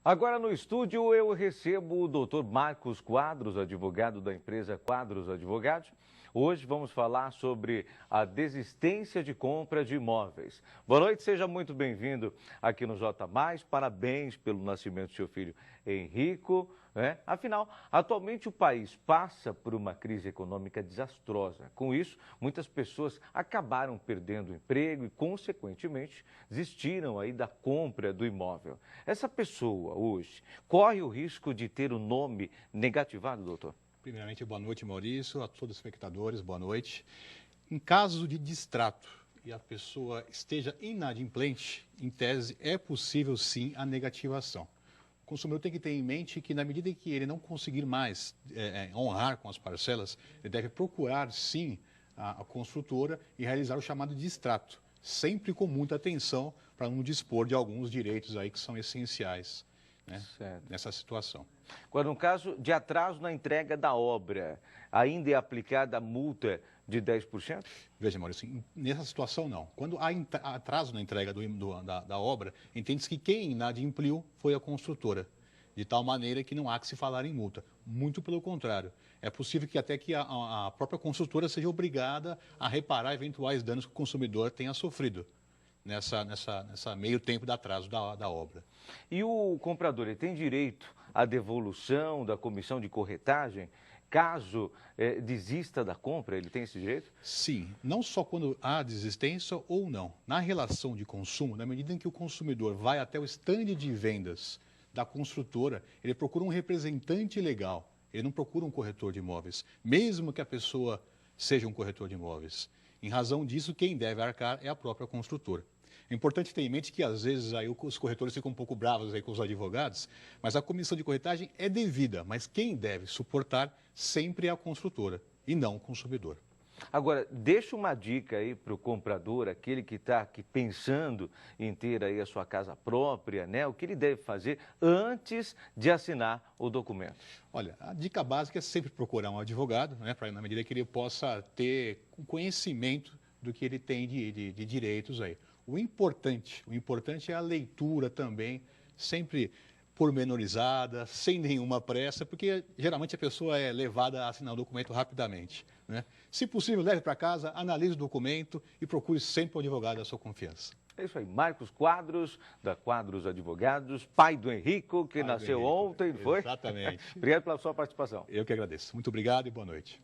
Agora no estúdio eu recebo o Dr. Marcos Quadros, advogado da empresa Quadros Advogados. Hoje vamos falar sobre a desistência de compra de imóveis. Boa noite, seja muito bem-vindo aqui no J+. Parabéns pelo nascimento do seu filho Henrico. Afinal, atualmente o país passa por uma crise econômica desastrosa. Com isso, muitas pessoas acabaram perdendo o emprego e, consequentemente, desistiram aí da compra do imóvel. Essa pessoa, hoje, corre o risco de ter o nome negativado, doutor? Primeiramente, boa noite, Maurício, a todos os espectadores, boa noite. Em caso de distrato e a pessoa esteja inadimplente, em tese, é possível sim a negativação. O consumidor tem que ter em mente que, na medida em que ele não conseguir mais honrar com as parcelas, ele deve procurar sim a construtora e realizar o chamado distrato, sempre com muita atenção para não dispor de alguns direitos aí que são essenciais, né, nessa situação. Agora, no caso de atraso na entrega da obra, ainda é aplicada a multa de 10%? Veja, Maurício, nessa situação não. Quando há atraso na entrega da obra, entende-se que quem inadimpliu foi a construtora, de tal maneira que não há que se falar em multa. Muito pelo contrário. É possível que até que a própria construtora seja obrigada a reparar eventuais danos que o consumidor tenha sofrido nessa meio tempo de atraso da obra. E o comprador, ele tem direito à devolução da comissão de corretagem? Caso desista da compra, ele tem esse direito? Sim, não só quando há desistência ou não. Na relação de consumo, na medida em que o consumidor vai até o estande de vendas da construtora, ele procura um representante legal, ele não procura um corretor de imóveis, mesmo que a pessoa seja um corretor de imóveis. Em razão disso, quem deve arcar é a própria construtora. É importante ter em mente que, às vezes, aí os corretores ficam um pouco bravos aí com os advogados, mas a comissão de corretagem é devida, mas quem deve suportar sempre é a construtora e não o consumidor. Agora, deixa uma dica aí para o comprador, aquele que está aqui pensando em ter aí a sua casa própria, né? O que ele deve fazer antes de assinar o documento? Olha, a dica básica é sempre procurar um advogado, né? Na medida que ele possa ter conhecimento do que ele tem de direitos aí. O importante é a leitura também, sempre pormenorizada, sem nenhuma pressa, porque geralmente a pessoa é levada a assinar o documento rapidamente, né? Se possível, leve para casa, analise o documento e procure sempre um advogado da sua confiança. É isso aí, Marcos Quadros, da Quadros Advogados, pai do Henrico, que nasceu ontem, foi? Exatamente. Obrigado pela sua participação. Eu que agradeço. Muito obrigado e boa noite.